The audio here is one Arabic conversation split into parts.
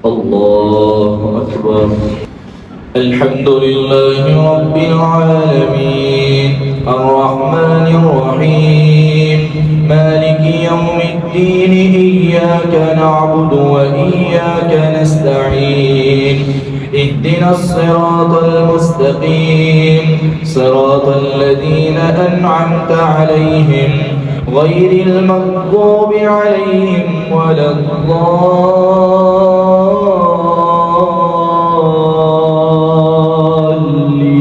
الله أكبر. الحمد لله رب العالمين الرحمن الرحيم مالك يوم الدين إياك نعبد وإياك نستعين اهدنا الصراط المستقيم صراط الذين أنعمت عليهم غير المغضوب عليهم ولا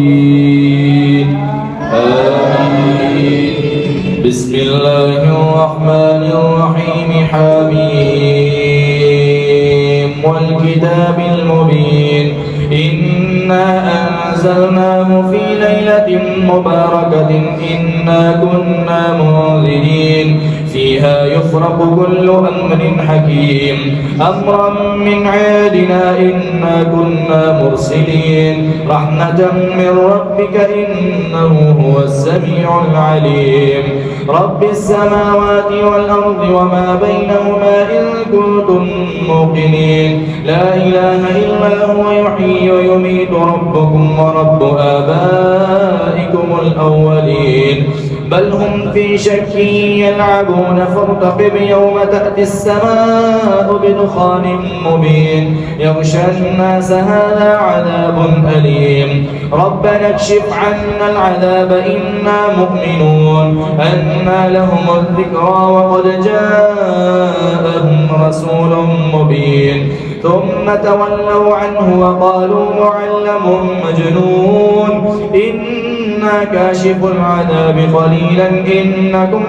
الضالين آمين. بسم الله الرحمن الرحيم حميم والكتاب المبين إنا أنزلناه في ليلة مباركة إنا كنا منذرين فيها يفرق كل أمر حكيم أمرا من عندنا إنا كنا مرسلين رحمة من ربك إنه هو السميع العليم رب السماوات والأرض وما بينهما إن كنتم موقنين لا إله إلا هو يحيي ويميت ربكم ورب آبائكم الأولين بل هم في شك يلعبون فارتقب يوم تأتي السماء بدخان مبين يغشى الناس هذا عذاب أليم ربنا اكشف عنا العذاب إنا مؤمنون أنى لهم الذكرى وقد جاءهم رسول مبين ثم تولوا عنه وقالوا معلم مجنون إنا كاشف العذاب قليلا إنكم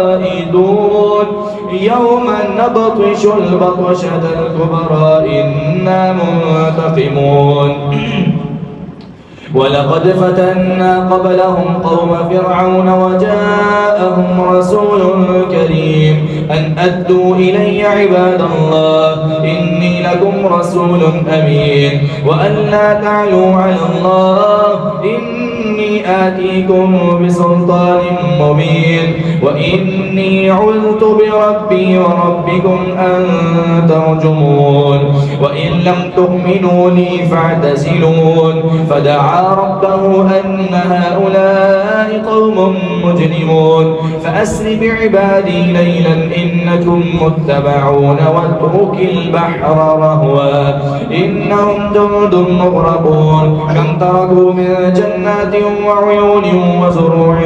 عائدون يوم نبطش البطشة الكبرى إنا منتقمون ولقد فتنا قبلهم قوم فرعون وجاءهم رسول كريم أن أدوا إلي عباد الله إني لكم رسول أمين وأن لا تعلوا على الله إني آتيكم بسلطان مبين وإني عذت بربي وربكم أن ترجمون وإن لم تؤمنوا لي فاعتزلون فدعا ربه أن هؤلاء قوم مجرمون فأسر بعبادي ليلا إنكم متبعون واترك البحر رهوا إنهم جند مغرقون كم تركوا من جنات وعيون وزروع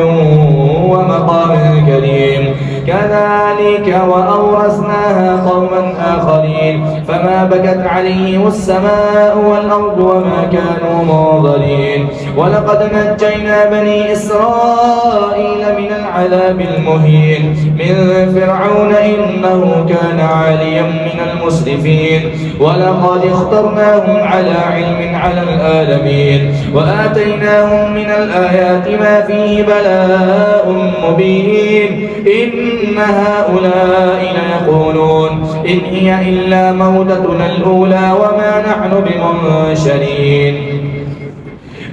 ومقام كريم كذلك وأورثناها قوما آخرين فما بكت عليهم السماء والأرض وما كانوا منظرين ولقد نجينا بني إسرائيل من العذاب المهين من فرعون إنه كان عاليا من المسرفين ولقد اخترناهم على علم على العالمين وآتيناهم من الآيات ما فيه بلاء مبين إن هؤلاء ليقولون إن هي إلا موتتنا الأولى وما نحن بمنشرين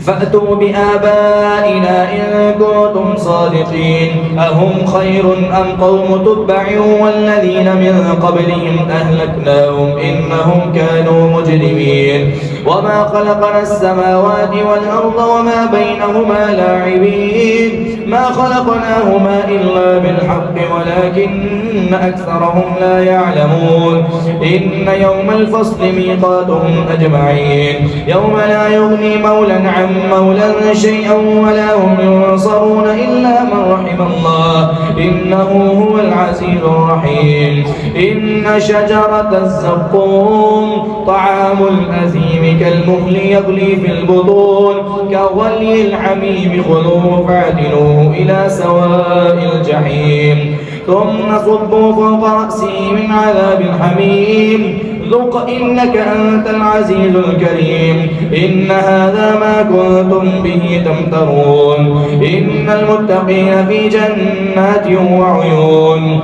فأتوا بآبائنا إن كنتم صادقين أهم خير أم قوم تبع والذين من قبلهم أهلكناهم إنهم كانوا مجرمين وما خلقنا السماوات والأرض وما بينهما لاعبين ما خلقناهما إلا بالحق ولكن أكثرهم لا يعلمون إن يوم الفصل ميقاتهم أجمعين يوم لا يغني مولا عن مولا شيئا ولا هم ينصرون إلا من رحم الله إنه هو العزيز الرحيم إن شجرة الزقوم طعام الأثيم كالمهل يغلي في البطون كغلي الحميم خذوه فاعدلوه إلى سواء الجحيم ثم صبوا فوق رأسه من عذاب الحميم ذق إنك أنت العزيز الكريم إن هذا ما كنتم به تمترون إن المتقين في جنات وعيون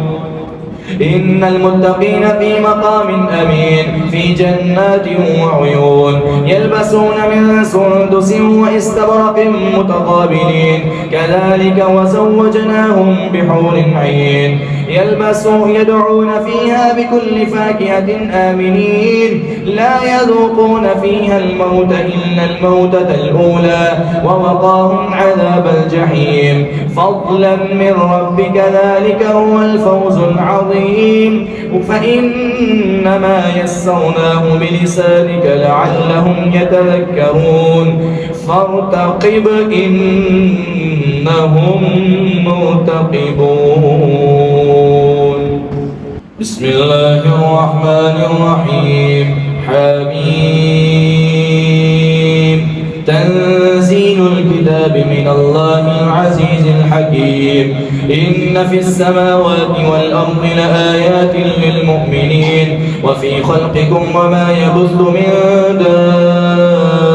إن المتقين في مقام أمين في جنات وعيون يلبسون من سندس واستبرق متقابلين كذلك وزوجناهم بحور عين يدعون فيها بكل فاكهة آمنين لا يذوقون فيها الموت إلا الموتة الأولى ووقاهم عذاب الجحيم فضلا من ربك ذلك هو الفوز العظيم فإنما يسرناه بلسانك لعلهم يتذكرون فارتقب إنهم مرتقبون بسم الله الرحمن الرحيم حميم تنزيل الكتاب من الله العزيز الحكيم إن في السماوات والأرض لآيات للمؤمنين وفي خلقكم وما يبث من دابة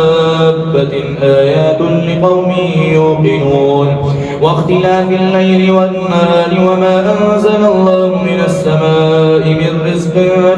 آيات لقوم يوقنون واختلاف الليل والنهار وما أنزل الله من السماء من رزق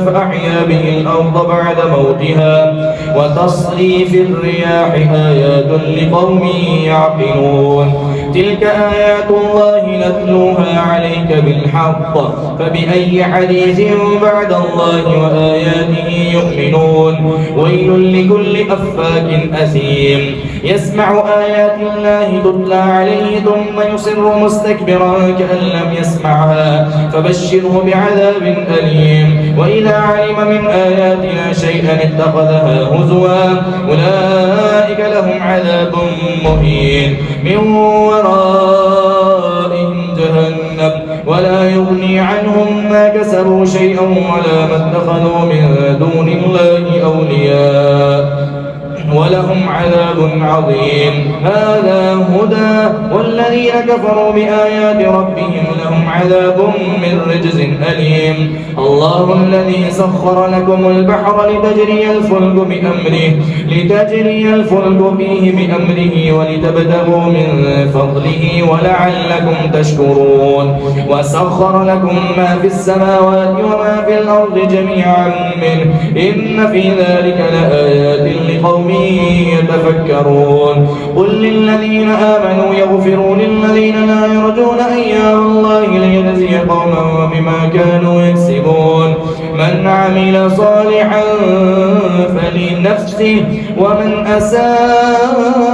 فأحيا به الأرض بعد موتها وتصريف الرياح آيات لقوم يعقلون تلك آيات الله نتلوها عليك بالحق فبأي حديث بعد الله وآياته يؤمنون ويل لكل أفاك أثيم يسمع آيات الله تتلى عليه ثم يصر مستكبرا كأن لم يسمعها فبشره بعذاب أليم وإذا علم من آياتنا شيئا اتخذها هزوا أولئك لهم عذاب مهين من ورائهم جهنم ولا يغني عنهم ما كسبوا شيئا ولا ما اتخذوا من دون الله أولياء ولهم عذاب عظيم هذا هدى والذين كفروا بآيات ربهم لهم عذاب من رجز أليم الله الذي سخر لكم البحر لتجري الفلك فيه بأمره ولتبتغوا من فضله ولعلكم تشكرون وسخر لكم ما في السماوات وما في الأرض جميعا منه إن في ذلك لآيات لقوم يتفكرون قل للذين آمنوا يغفروا للذين لا يرجون أيام الله ليجزي قوما بما كانوا يكسبون من عمل صالحا فلنفسه ومن أساء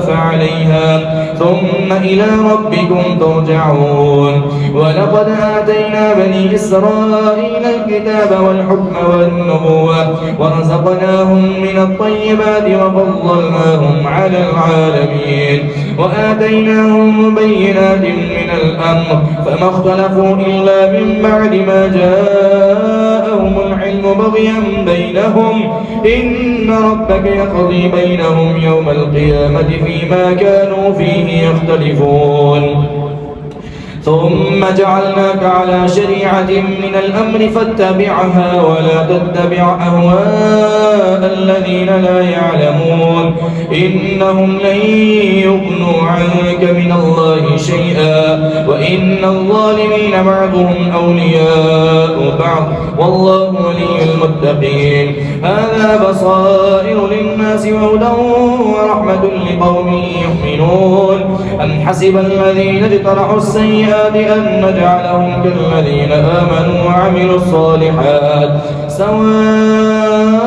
فعليها ثم إلى ربكم ترجعون ولقد آتينا بني إسرائيل الكتاب والحكم والنبوة ورزقناهم من الطيبات وفضلناهم على العالمين وآتيناهم بينات من الأمر فما اختلفوا إلا من بعد ما جاءهم العلم بغيا بينهم إن ربك يقضي بينهم يوم القيامة فيما كانوا فيه يختلفون ثم جعلناك على شريعة من الأمر فاتبعها ولا تتبع أهواء الذين لا يعلمون إنهم لن يغنوا عنك من الله شيئا وإن الظالمين بعضهم أولياء بعض والله ولي المتقين هذا بصائر للناس وهدى ورحمة لقوم يؤمنون أم حسب الذين اجترحوا السيئات أن نجعلهم كالذين آمنوا وعملوا الصالحات سواء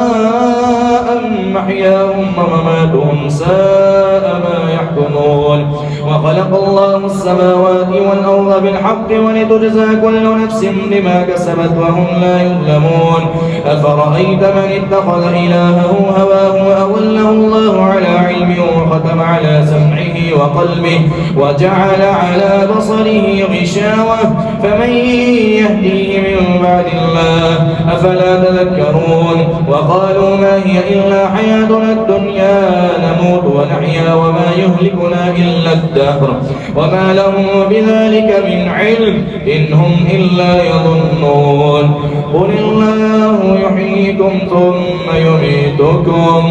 محياهم ومماتهم ساء ما يحكمون وخلق الله السماوات والأرض بالحق ولتجزى كل نفس بما كسبت وهم لا يظلمون أفرأيت من اتخذ إلهه هواه وأضله الله على علم وختم على سمعه وقلبه وجعل على بصره غشاوة فمن يهديه من بعد الله أفلا تذكرون وقالوا ما هي إلا حياتنا الدنيا نموت ونحيا وما يهلكنا إلا الدهر وما لهم بذلك من علم إن هم إلا يظنون قل الله يحييكم ثم يميتكم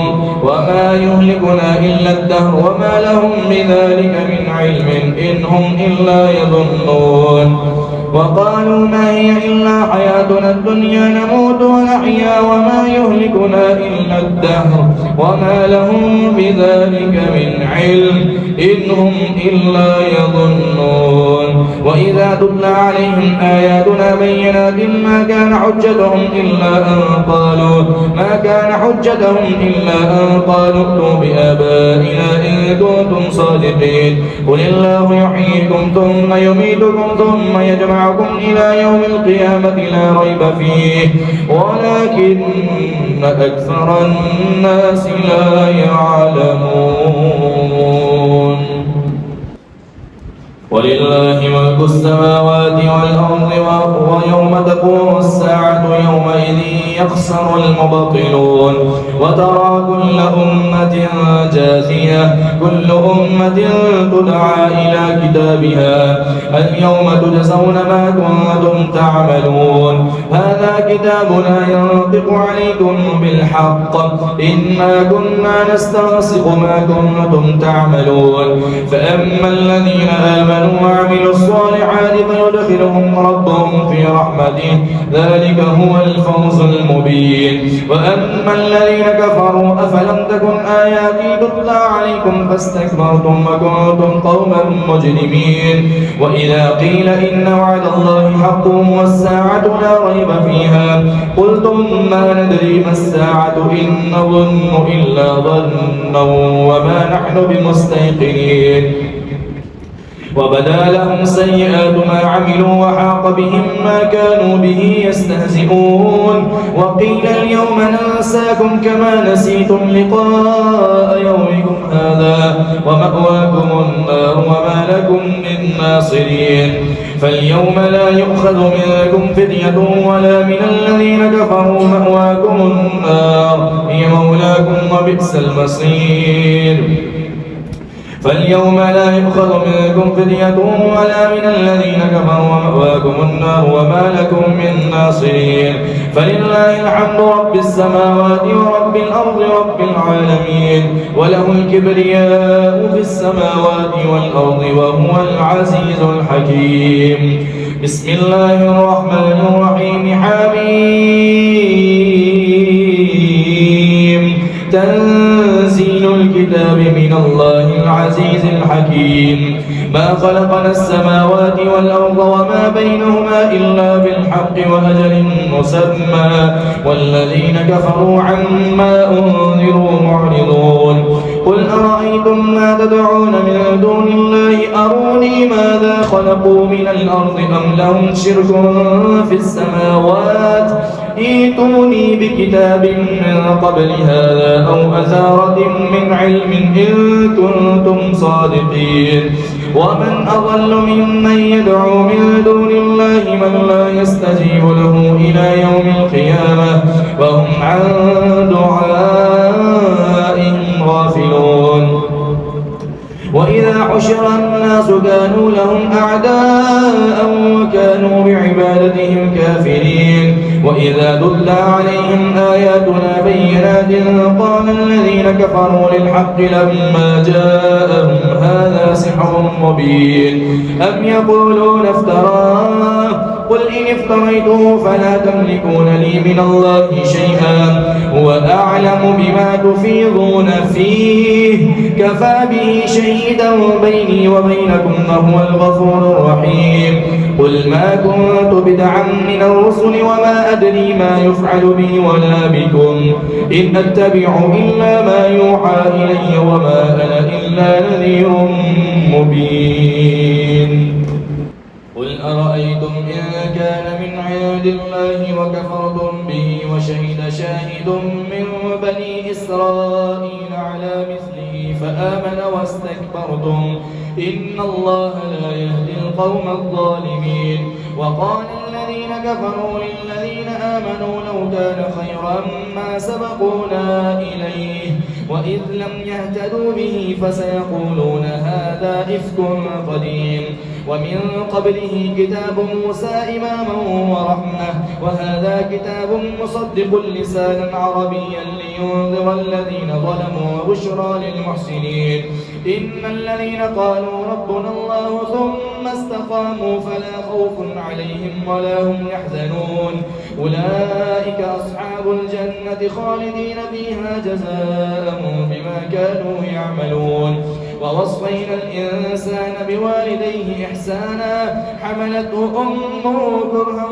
وما يهلكنا إلا الدهر وما لهم بذلك من علم إن هم إلا يظنون وقالوا ما هي إلا حياتنا الدنيا نموت ونحيا وما يهلكنا إلا الدهر وما لهم بذلك من علم إن هم إلا يظنون وإذا تتلى عليهم آياتنا بينات ما كان حجتهم إلا أن قالوا ائتوا بآبائنا إن كنتم صادقين قل الله يحييكم ثم يميتكم ثم يجمعكم إلى يوم القيامة لا ريب فيه ولكن أكثر الناس لا يعلمون. ولله ملك السماوات والأرض ويوم تقوم الساعة يومئذ يخسر المبطلون وترى كل أمة جاثية كل أمة تدعى إلى كتابها اليوم تجزون ما كنتم تعملون هذا كتابنا ينطق عليكم بالحق إنا كنا نستنسخ ما كنتم تعملون فأما الذين آمنوا وعملوا الصالحات فيدخلهم ربهم في رحمته ذلك هو الفوز المبين وأما الذين كفروا أفلم تكن آياتي تتلى عليكم فاستكبرتم وكنتم قوما مجرمين وإذا قيل إن وعد الله حق والساعة لا ريب فيها قلتم ما ندري ما الساعة إن نظن إلا ظنا وما نحن بمستيقنين وبدا لهم سيئات ما عملوا وحاق بهم ما كانوا به يستهزئون وقيل اليوم ننساكم كما نسيتم لقاء يومكم هذا ومأواكم النار وما لكم من ناصرين فاليوم لا يؤخذ منكم فدية ولا من الذين كفروا مأواكم النار هي مولاكم وبئس المصير فاليوم لا يؤخذ منكم فدية ولا من الذين كفروا ومأواكم النار وما لكم من ناصرين فلله الحمد رب السماوات ورب الأرض رب العالمين وله الكبرياء في السماوات والأرض وهو العزيز الحكيم بسم الله الرحمن الرحيم حميم تنزيل الكتاب من الله العزيز الحكيم ما خلقنا السماوات والأرض وما بينهما إلا بالحق وأجل مسمى والذين كفروا عما أنذروا معرضون قل أرأيتم ما تدعون من دون الله أروني ماذا خلقوا من الأرض أم لهم شرك في السماوات ائتوني بكتاب من قبل هذا أو أثارة من علم إن كنتم صادقين ومن أضل ممن يدعو من دون الله من لا يستجيب له إلى يوم القيامة وهم عن دعائهم غافلون وإذا حشر الناس كانوا لهم أعداء وكانوا بعبادتهم كافرين وإذا تتلى عليهم آياتنا بينات قال الذين كفروا للحق لما جاءهم هذا سحر مبين أم يقولون افتراه قل إن افتريته فلا تملكون لي من الله شيئا هو أعلم بما تفيضون فيه كفى به شهيدا بيني وبينكم وهو الغفور الرحيم قل ما كنت بدعا من الرسل وما أدري ما يفعل بي ولا بكم إن أتبع إلا ما يوحى إلي وما أنا إلا نذير مبين قل أرأيتم إن كان من عند الله وكفرتم به وشهد شاهد من بني إسرائيل على مثله فآمن واستكبرتم إن الله لا يهدي القوم الظالمين وقال الذين كفروا للذين آمنوا لو كان خيرا ما سبقونا إليه وإذ لم يهتدوا به فسيقولون هذا إفك قديم ومن قبله كتاب موسى إماما ورحمة وهذا كتاب مصدق لسانا عربيا لينذر الذين ظلموا وبشرى للمحسنين إن الذين قالوا ربنا الله ثم استقاموا فلا خوف عليهم ولا هم يحزنون أولئك أصحاب الجنة خالدين فيها جزاء بما كانوا يعملون ووصينا الإنسان بوالديه إحسانا حملته أمه كرها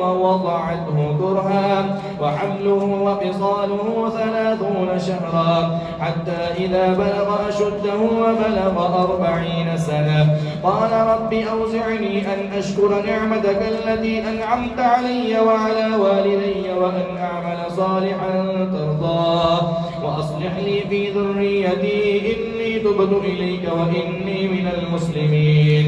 ووضعته كرها وحمله وفصاله 30 شهرا حتى إذا بلغ أشده وبلغ 40 سنة قال رب أوزعني أن أشكر نعمتك التي أنعمت علي وعلى والدي وأن أعمل صالحا ترضاه وأصلح لي في ذريتي إني تبت إليك وإني من المسلمين.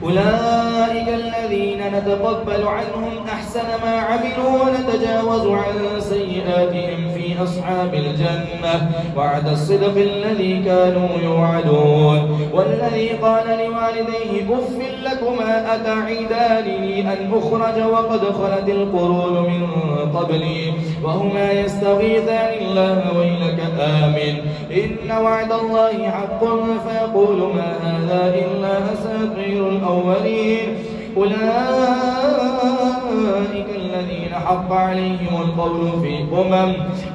أولئك الذين نتقبل عنهم أحسن ما عملوا ونتجاوز عن سيئاتهم في أصحاب الجنة وعد الصدق الذي كانوا يوعدون. والذي قال لوالديه أف لكما أتعدانني أن أخرج وقد خلت القرون من قبلي وهما يستغيثان الله ويلك آمن إن وعد الله حق فيقول ما هذا إلا أساطير الأولين. أولئك الذين حق عليهم القول في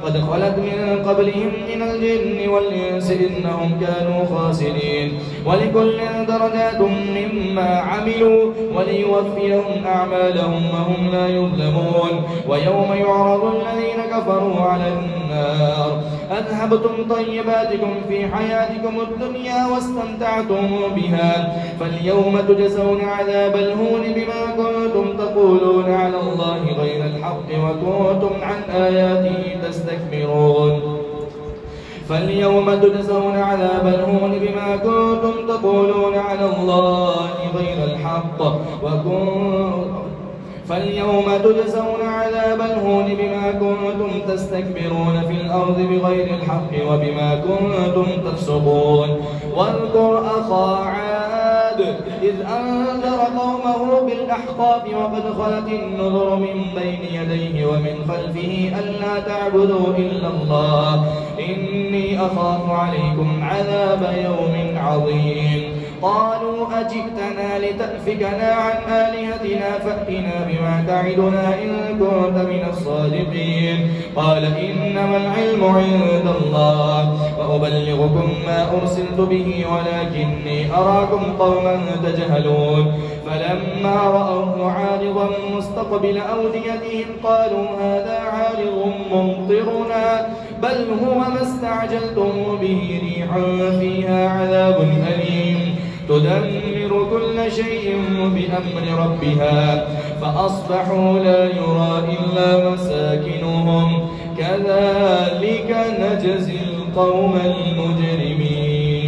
قد خلت من قبلهم من الجن والإنس إنهم كانوا خاسرين. ولكل درجات مما عملوا وليوفيهم أعمالهم وهم لا يظلمون. ويوم يعرض الذين كفروا على النار أذهبتم طيباتكم في حياتكم الدنيا واستمتعتم بها فاليوم تجزون عذاب الهون بما كنتم تقولون على الله غير الحق وكنتم عن آياته تستكبرون. فاليوم تجزون عذاب الهون بما كنتم تقولون على الله غير الحق فاليوم تجزون عذاب الهون بما كنتم تستكبرون في الأرض بغير الحق وبما كنتم تفسقون. واذكر أخا عاد إذ أنذر قومه بالأحقاف وقد خلت النذر من بين يديه ومن خلفه ألا تعبدوا إلا الله إني أخاف عليكم عذاب يوم عظيم. قالوا أجئتنا لتأفكنا عن آلهتنا فأتنا بما تعدنا إن كنت من الصادقين. قال إنما العلم عند الله وأبلغكم ما أرسلت به ولكني أراكم قوما تجهلون. فلما رأوه عارضا مستقبل أوديتهم قالوا هذا عارض ممطرنا بل هو ما استعجلتم به ريح فيها عذاب أليم تدمر كل شيء بأمر ربها فأصبحوا لا يرى إلا مساكنهم كذلك نجزي القوم المجرمين.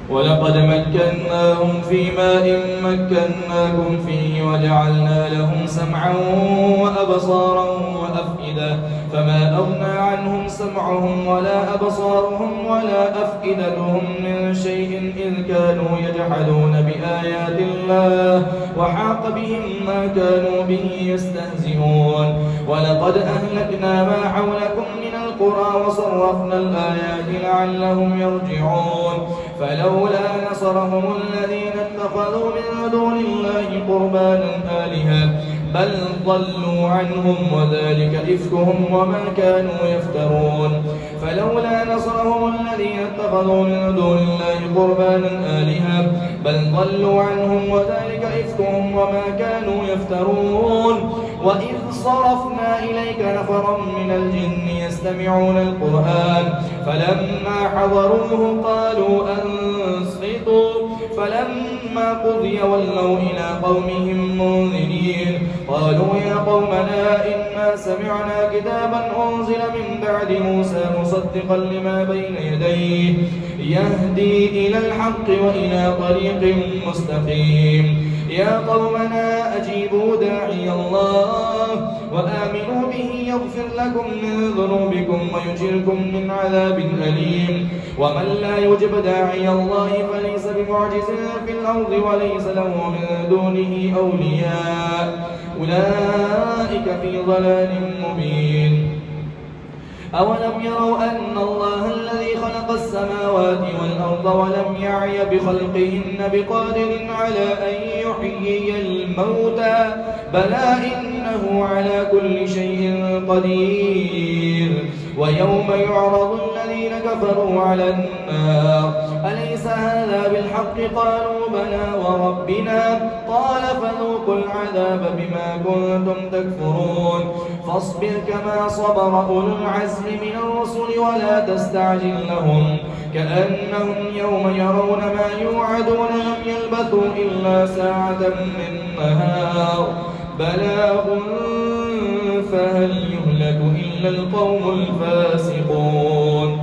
ولقد مكناهم في ماء مكناكم فيه وجعلنا لهم سمعا وأبصارا وأفئدة فما أغنى عنهم سمعهم ولا أبصارهم ولا أفئدتهم من شيء إذ كانوا يجحدون بآيات الله وحاق بهم ما كانوا به يستهزئون. ولقد أهلكنا ما حولكم من القرى وصرفنا الآيات لعلهم يرجعون. فلولا نصرهم الذين اتخذوا من دون الله قربانا آلهة بل ضلوا عنهم وذلك إفكهم وما كانوا يفترون. فلولا نصرهم الذين اتخذوا من دون الله قربانا آلهة بل ضلوا عنهم وذلك إفكهم وما كانوا يفترون. وإذ صرفنا إليك نفرا من الجن يستمعون القرآن فلما حضروه قالوا أنصتوا فلما قضي ولوا إلى قومهم منذرين قالوا يا قومنا إنا سمعنا كتابا أنزل من بعد موسى مصدقا لما بين يديه يهدي إلى الحق وإلى طريق مستقيم. يا قومنا أجيبوا داعي الله وآمنوا به يغفر لكم من ذنوبكم ويجركم من عذاب أليم. ومن لا يجب داعي الله فليس بمعجز في الأرض وليس له من دونه أولياء أولئك في ضلال مبين. أولم يروا أن الله الذي خلق السماوات والأرض ولم يعي بخلقهن بقادر على أن يحيي الموتى بلى إنه على كل شيء قدير ويوم يعرض الذين كفروا على النار أليس هذا بالحق قالوا بلى وربنا قال فذوقوا العذاب بما كنتم تكفرون فاصبر كما صبر أولو العزم من الرسل ولا تستعجل لهم كأنهم يوم يرون ما يوعدون لم يلبثوا إلا ساعة من نهار بلاغ فهل يهلك إلا القوم الفاسقون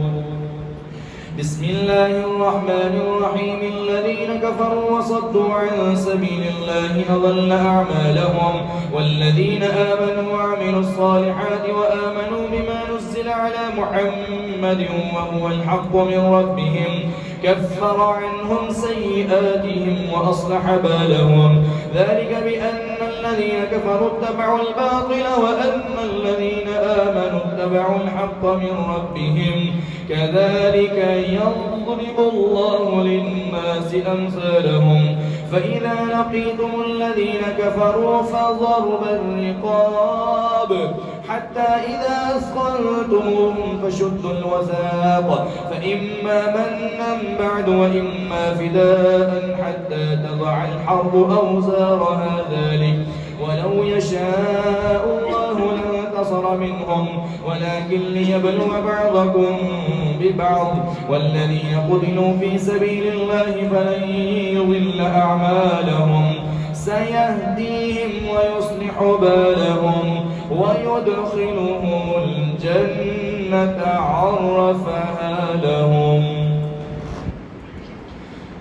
بسم الله الرحمن الرحيم الذين كفروا وصدوا عن سبيل الله أضل أعمالهم والذين آمنوا وعملوا الصالحات وآمنوا بما نزل على محمد وهو الحق من ربهم كفر عنهم سيئاتهم وأصلح بالهم ذلك بأن الذين كفروا اتبعوا الباطل وأن الذين آمنوا اتبعوا الحق من ربهم كذلك يضرب الله للناس أمثالهم فإذا لقيتم الذين كفروا فضرب الرقاب حتى إذا أثخنتموهم فشدوا الوثاق فإما منا بعد وإما فداء حتى تضع الحرب أوزارها ذلك ولو يشاء الله لانتصر منهم ولكن ليبلو بعضكم ببعض والذين قتلوا في سبيل الله فلن يضل أعمالهم سيهديهم ويصلح بالهم ويدخلهم الجنة عرفها لهم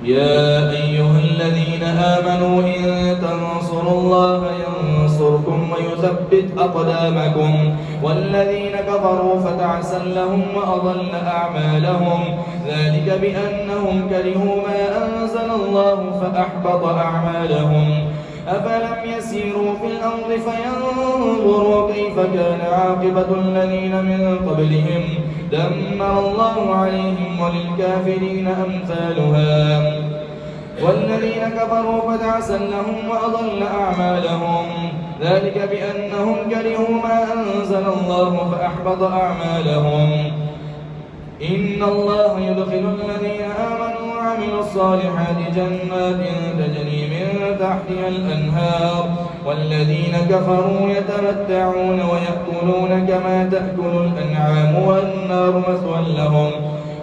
يا أيها الذين آمنوا إن تنصروا الله ينصركم ويثبت أقدامكم والذين كفروا فتعسا لهم وأضل أعمالهم ذلك بأنهم كرهوا ما أنزل الله فأحبط أعمالهم أفلم يسيروا في الأرض فينظروا كيف كان عاقبة الذين من قبلهم دمر الله عليهم وللكافرين أمثالها والذين كفروا فتعسا لهم وأضل أعمالهم ذلك بأنهم كرهوا ما أنزل الله فأحبط أعمالهم إن الله يدخل الذين آمنوا وعملوا الصالحات جنات تجري من تحتها الأنهار والذين كفروا يتمتعون ويأكلون كما تأكل الأنعام والنار مثوى لهم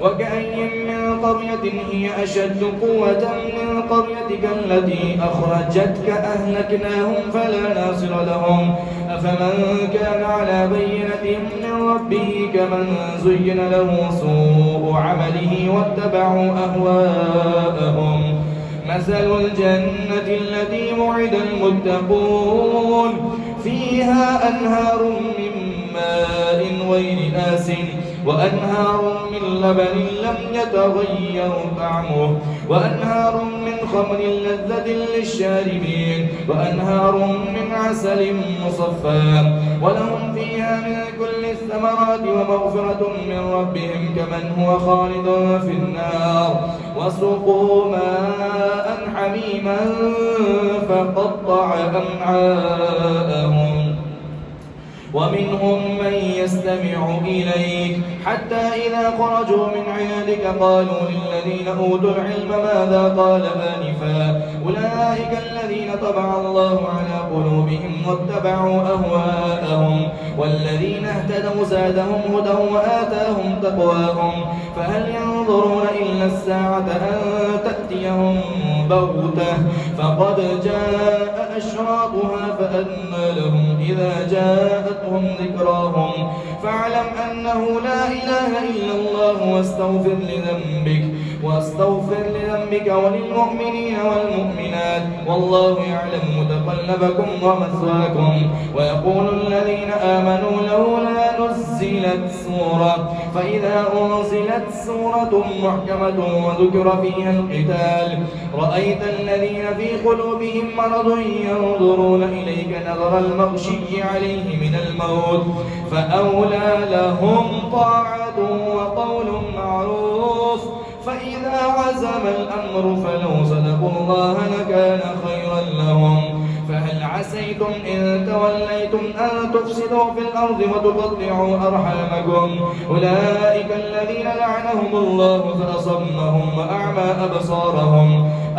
وكأي من قرية هي أشد قوة من قريتك التي أخرجتك أهلكناهم فلا ناصر لهم أفمن كان على بينة من ربه كمن زين له سوء عمله واتبعوا أهواءهم مثل الجنة التي وعد المتقون فيها أنهار من ماء غير آسٍ وأنهار من لبن لم يتغير طعمه وأنهار من خمر لذة للشاربين وأنهار من عسل مصفى ولهم فيها من كل الثمرات ومغفرة من ربهم كمن هو خالد في النار وسقوا ماء حميما فقطع أمعاءهم ومنهم من يستمع إليك حتى إذا خرجوا من عندك قالوا للذين أوتوا العلم ماذا قال آنفا أولئك الذين طبع الله على قلوبهم واتبعوا أهواءهم والذين اهتدوا زادهم هدى وآتاهم تقواهم فهل ينظرون إلا الساعة أن تأتيهم بغتة فقد جاء أشراطها فأنى لهم إذا جاءتهم ذكراهم فاعلم أنه لا إله إلا الله واستغفر لذنبك واستغفر لذنبك وللمؤمنين والمؤمنات والله يعلم متقلبكم ومثواكم. ويقول الذين آمنوا لولا نزلت سورة، فإذا أنزلت سورة محكمة وذكر فيها القتال رأيت الذين في قلوبهم مرض ينظرون إليك نظر المغشي عليه من الموت، فأولى لهم طاعة وقول معروف. فإذا عزم الأمر فلو صدقوا الله لكان خيرا لهم. فهل عسيتم إن توليتم أن تفسدوا في الأرض وتقطعوا أرحامكم؟ أولئك الذين لعنهم الله فأصمهم وأعمى أبصارهم.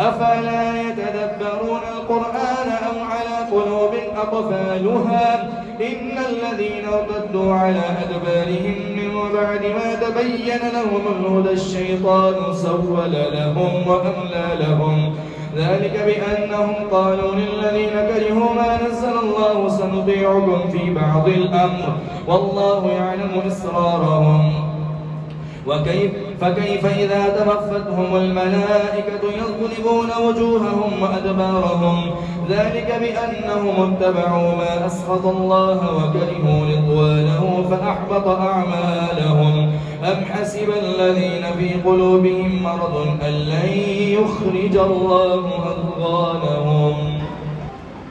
أفلا يتدبرون القرآن أم على قلوب أقفالها؟ إن الذين ارتدوا على أدبارهم من بعد ما تبين لهم الهدى الشيطان سول لهم وأملى لهم. ذلك بأنهم قالوا للذين كرهوا ما نزل الله سنطيعكم في بعض الأمر والله يعلم إسرارهم. فكيف إذا توفتهم الملائكة يضربون وجوههم وأدبارهم؟ ذلك بأنهم اتبعوا ما أسخط الله وكرهوا رضوانه فأحبط أعمالهم. أم حسب الذين في قلوبهم مرض أن لن يخرج الله أضغانهم؟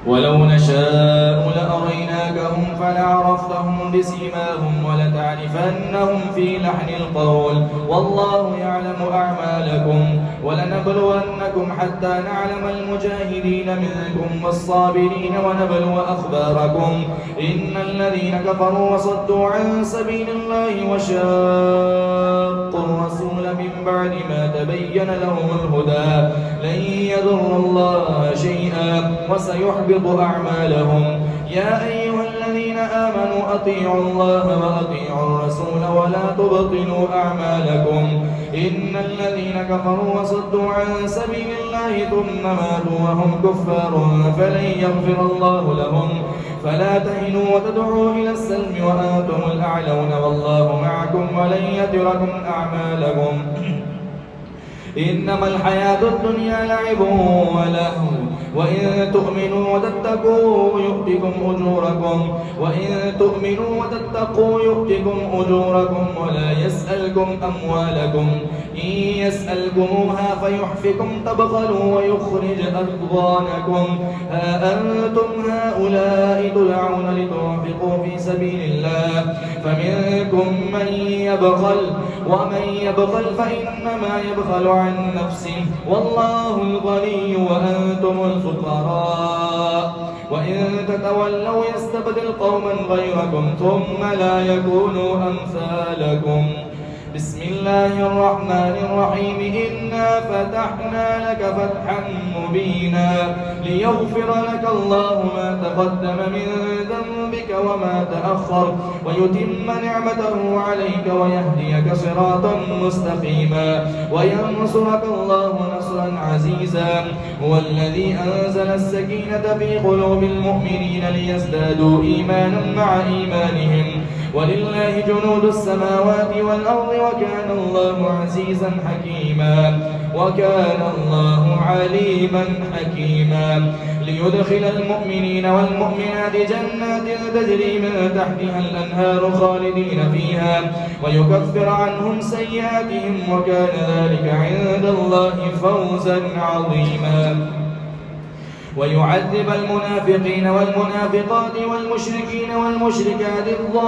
ولو نشاء لأريناكهم فلعرفتهم بسيماهم ولتعرفنهم في لحن القول والله يعلم أعمالكم. ولنبلونكم حتى نعلم المجاهدين منكم والصابرين ونبلو أخباركم. إن الذين كفروا وصدوا عن سبيل الله وشاقوا الرسول من بعد ما تبين لهم الهدى لن يضروا الله شيئا وسيحبط أعمالهم. يا أيها الذين آمنوا أطيعوا الله وأطيعوا الرسول ولا تبطلوا أعمالكم. إن الذين كفروا وصدوا عن سبيل الله ثم ماتوا وهم كفار فلن يغفر الله لهم. فلا تهنوا وتدعوا إلى السلم وأنتم الأعلون والله معكم ولن يتركم أعمالكم. إنما الحياة الدنيا لعب ولهو وإن تؤمنوا وتتقوا يؤتكم أجوركم ولا يسألكم أموالكم. إن يسألكموها فيحفكم تبخلوا ويخرج أضغانكم. ها أنتم هؤلاء تدعون لتنفقوا في سبيل الله فمنكم من يبخل ومن يبخل فإنما يبخل عن نفسه والله الغني وأنتم الفقراء. وإن تتولوا يستبدل قوما غيركم ثم لا يكونوا أمثالكم. بسم الله الرحمن الرحيم. إنا فتحنا لك فتحا مبينا ليغفر لك الله ما تقدم من ذنبك وما تأخر ويتم نعمته عليك ويهديك صراطا مستقيما وينصرك الله نصرا عزيزا. هو الذي أنزل السكينة في قلوب المؤمنين ليزدادوا إيمانا مع إيمانهم ولله جنود السماوات والأرض وكان الله عزيزا حكيما وكان الله عليما حكيما. ليدخل المؤمنين والمؤمنات جنات تجري من تحتها الأنهار خالدين فيها ويكفر عنهم سيئاتهم وكان ذلك عند الله فوزا عظيما. ويعذب المنافقين والمنافقات والمشركين والمشركات الظانين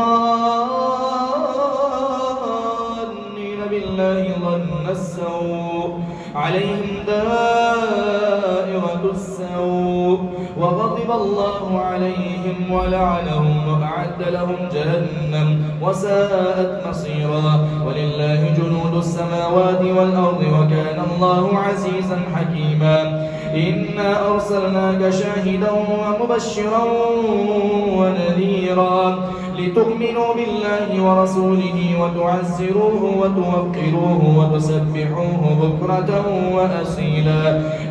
بالله ظن السوء عليهم دائرة السوء وغضب الله عليهم ولعنهم وأعد لهم جهنم وساءت مصيرا. ولله جنود السماوات والأرض وكان الله عزيزا حكيما. إنا أرسلناك شاهدا ومبشرا ونذيرا لتؤمنوا بالله ورسوله وتعزروه وتوقروه وتسبحوه بكرة وأصيلا.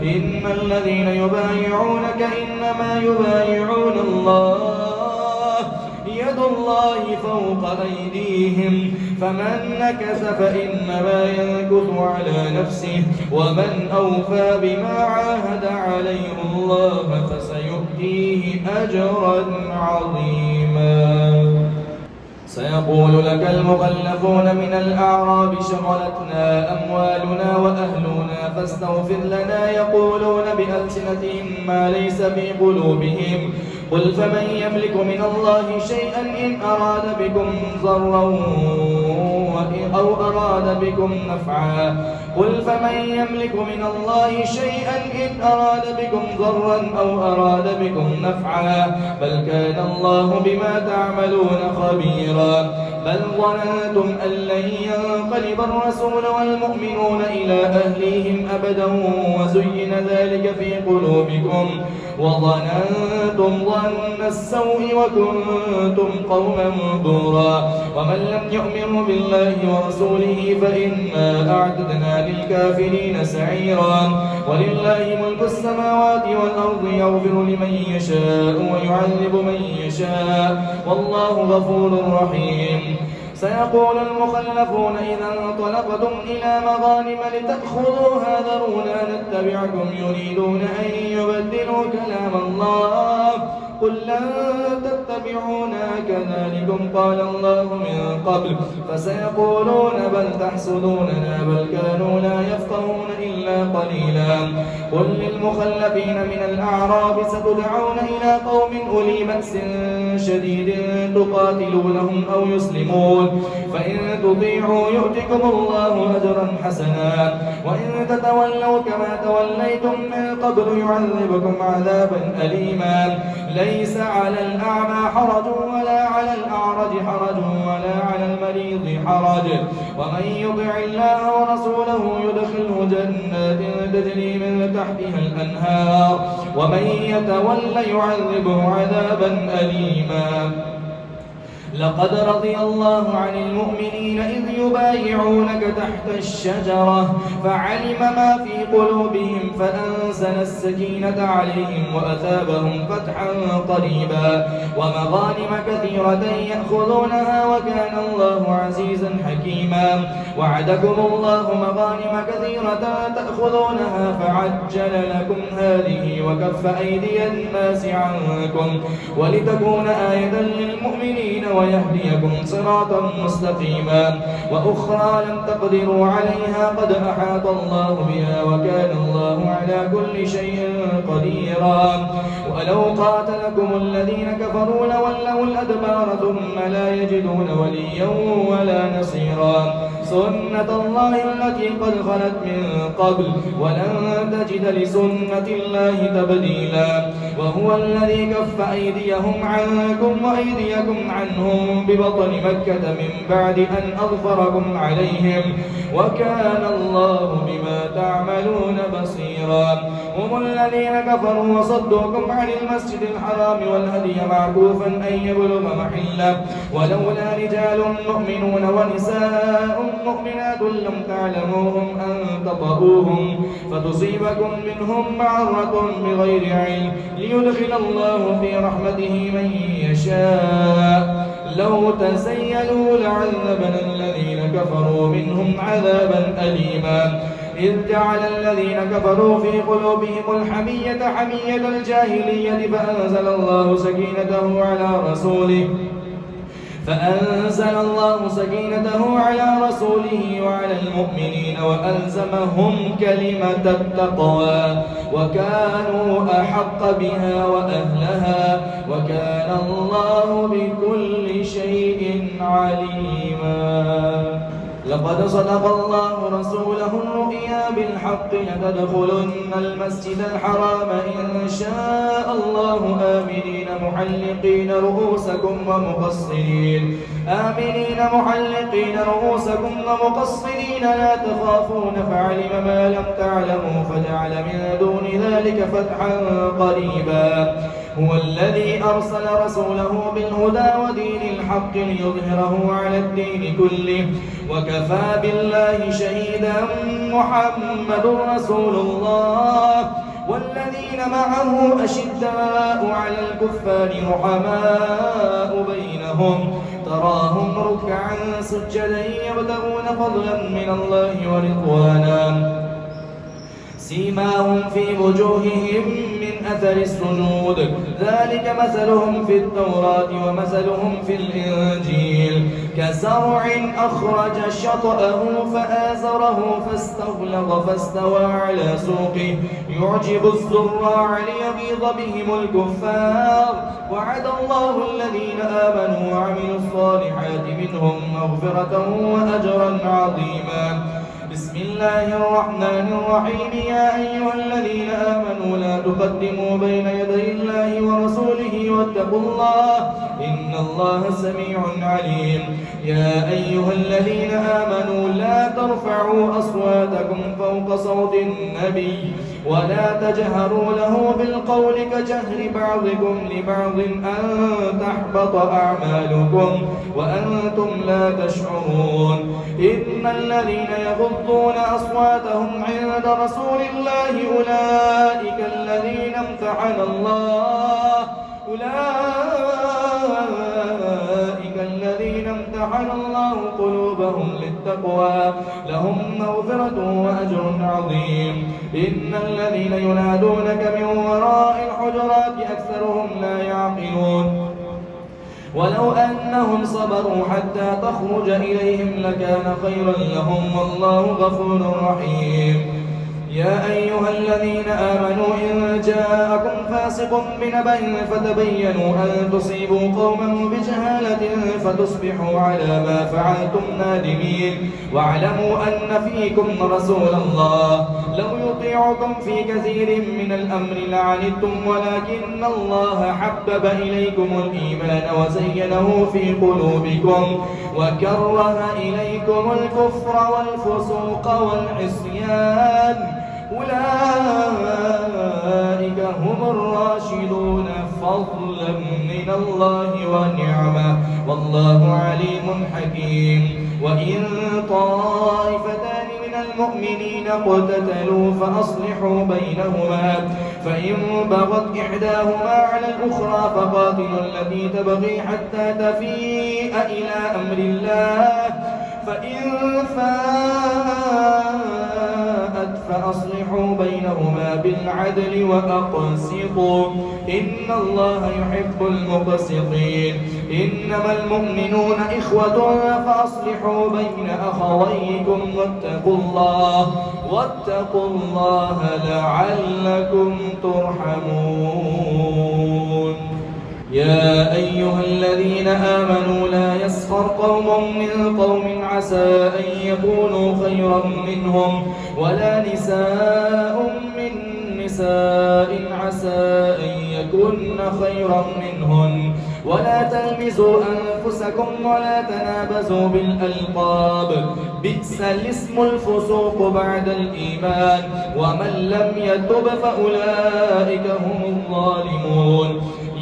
إن الذين يبايعونك إنما يبايعون الله يد الله فوق أيديهم فمن نكث فإنما ينكث على نفسه ومن أوفى بما عاهد عليه الله فسيؤتيه أجرا عظيما. سيقول لك المخلفون من الأعراب شغلتنا أموالنا وأهلنا فاستغفر لنا يقولون بألسنتهم ما ليس في قلوبهم قل فمن يملك من الله شيئا إن أراد بكم ضرا أو أراد بكم نفعا قل فمن يملك من الله شيئا إن أراد بكم ضرا أو أراد بكم نفعا بل كان الله بما تعملون خبيرا بل ظننتم أن لن ينقلب الرسول والمؤمنون إلى أهليهم أبدا وزين ذلك في قلوبكم وظننتم ظن السوء وكنتم قوما بورا ومن لم يؤمن بالله ورسوله فإنا أعتدنا للكافرين سعيرا ولله ملك السماوات والأرض يغفر لمن يشاء ويعذب من يشاء والله غفور رحيم. سيقول المخلفون إذا انطلقتم إلى مغانم لتأخذوها ذرونا نتبعكم يريدون أن يبدلوا كلام الله قل لن تتبعونا كذلكم قال الله من قبل فسيقولون بل تحسدوننا بل كانوا لا يفقهون إلا قليلا قل للمخلفين من الأعراب ستدعون إلى قوم أولي بأس شديد تقاتلونهم أو يسلمون فإن تطيعوا يؤتكم الله أجرا حسنا وإن تتولوا كما توليتم من قبل يعذبكم عذابا أليما ليس على الأعمى حرج ولا على الأعرج حرج ولا على المريض حرج ومن يطع الله ورسوله يدخله جنات تجري من تحتها الأنهار ومن يتول يعذبه عذابا أليما. لقد رضي الله عن المؤمنين إذ يبايعونك تحت الشجرة فعلم ما في قلوبهم فأنزل السكينة عليهم وأثابهم فتحا قريبا ومغانم كثيرة يأخذونها وكان الله عزيزا حكيما. وعدكم الله مغانم كثيرة تأخذونها فعجل لكم هذه وكف أيدي الناس عنكم ولتكون آية للمؤمنين ويهديكم صراطا مستقيما وأخرى لم تقدروا عليها قد أحاط الله بها وكان الله على كل شيء قديرا. ولو قاتلكم الذين كفروا لولوا الأدبار ثم لا يجدون وليا ولا نصيرا سنة الله التي قد خلت من قبل ولن تجد لسنة الله تبديلا. وهو الذي كف أيديهم عنكم وأيديكم عنهم ببطن مكة من بعد أن أظفركم عليهم وكان الله بما تعملون بصيرا. هم الذين كفروا وصدوكم عن المسجد الحرام والهدي معكوفا أن يبلغ محله ولولا رجال مؤمنون ونساء مؤمنات لم تعلموهم أن تطؤوهم فتصيبكم منهم معرة بغير علم ليدخل الله في رحمته من يشاء لو تزيلوا لعذبنا الذين كفروا منهم عذابا أليما. إذ جعل الذين كفروا في قلوبهم الحمية حمية الجاهلية فأنزل الله سكينته على رسوله وعلى المؤمنين وألزمهم كلمة التقوى وكانوا أحق بها وأهلها وكان الله بكل شيء عليما. لقد صدق الله رسوله الرؤيا بالحق لتدخلن المسجد الحرام إن شاء الله آمنين محلقين رؤوسكم ومقصرين لا تخافون فعلم ما لم تعلموا فجعل من دون ذلك فتحا قريبا. هو الذي أرسل رسوله بالهدى ودين الحق ليظهره على الدين كله وكفى بالله شهيدا. محمد رسول الله والذين معه أشداء على الكفار رحماء بينهم تراهم ركعا سجدا يبتغون فضلا من الله ورضوانا سيماهم في وجوههم من أثر السجود ذلك مثلهم في التوراة ومثلهم في الإنجيل كزرع أخرج شطأه فآزره فاستغلظ فاستوى على سوقه يعجب الزراع ليغيظ بهم الكفار وعد الله الذين آمنوا وعملوا الصالحات منهم مغفرة وأجرا عظيما. بسم الله الرحمن الرحيم يا أيها الذين آمنوا لا تقدموا بين يدي الله ورسوله واتقوا الله إن الله سميع عليم. يا أيها الذين آمنوا لا ترفعوا أصواتكم فوق صوت النبي ولا تجهروا له بالقول كجهر بعضكم لبعض أن تحبط أعمالكم وأنتم لا تشعرون. إن الذين يغضون أصواتهم عند رسول الله أولئك الذين امتحن الله قلوبهم للتقوى لهم مغفرة وأجر عظيم. إن الذين ينادونك من وراء الحجرات أكثرهم لا يعقلون ولو أنهم صبروا حتى تخرج إليهم لكان خيرا لهم والله غفور رحيم. يا أيها الذين آمنوا إن جاءكم فاسق بنبأ فتبينوا أن تصيبوا قوما بجهالة فتصبحوا على ما فعلتم نادمين واعلموا أن فيكم رسول الله لو يطيعكم في كثير من الأمر لعنتم ولكن الله حبب إليكم الإيمان وزينه في قلوبكم وكره إليكم الكفر والفسوق والعصيان أولئك هم الراشدون فضلا من الله ونعمة والله عليم حكيم. وإن طائفتان من المؤمنين اقتتلوا فأصلحوا بينهما فإن بغت إحداهما على الأخرى فقاتلوا التي تبغي حتى تفيء إلى أمر الله فإن فاءت فأصلحوا بينهما بالعدل وأقسطوا إن الله يحب المقسطين. إنما المؤمنون إخوة فأصلحوا بين أخويكم واتقوا الله لعلكم ترحمون. يا أيها الذين آمنوا لا يسخر قوم من قوم عسى أن يكونوا خيرا منهم ولا نساء من نساء عسى أن يكن خيرا منهن ولا تلمزوا أنفسكم ولا تنابزوا بالألقاب بئس الاسم الفسوق بعد الإيمان ومن لم يتب فأولئك هم الظالمون.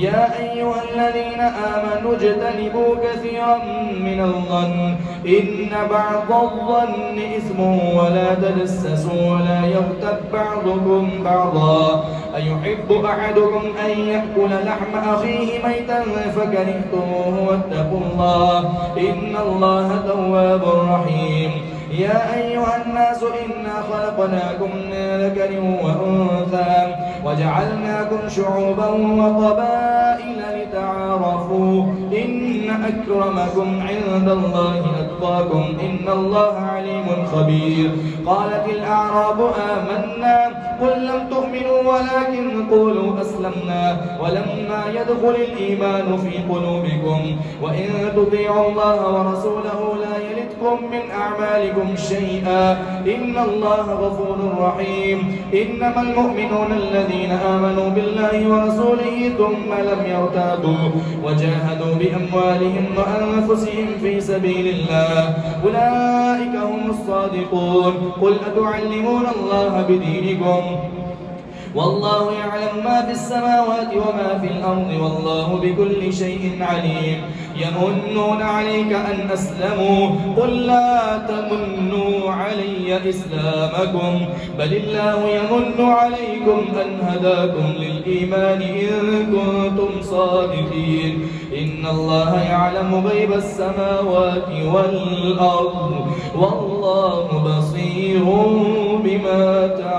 يا أيها الذين آمنوا اجتنبوا كثيرا من الظن إن بعض الظن إثم ولا تجسسوا ولا يغتب بعضكم بعضا أيحب أحدكم أن يأكل لحم أخيه ميتا فكرهتموه واتقوا الله إن الله تواب رحيم. يا أيها الناس إنا خلقناكم من ذكر وأنثى وجعلناكم شعوبا وقبائل لتعارفوا إن أكرمكم عند الله أتقاكم إن الله عليم خبير. قالت الأعراب آمنا قل لم تؤمنوا ولكن قولوا أسلمنا ولما يدخل الإيمان في قلوبكم وإن تطيعوا الله ورسوله لا يلدكم من أعمالكم شيئا إن الله غفور رحيم. إنما المؤمنون الذين آمنوا بالله ورسوله ثم لم يرتابوا وجاهدوا بأموالهم وأنفسهم في سبيل الله أولئك هم الصادقون. قل أتعلمون الله بدينكم والله يعلم ما في السماوات وما في الأرض والله بكل شيء عليم. يمنون عليك أن أسلموا قل لا تمنوا علي إسلامكم بل الله يمن عليكم أن هداكم للإيمان إن كنتم صادقين. إن الله يعلم غيب السماوات والأرض والله بصير بما تعملون.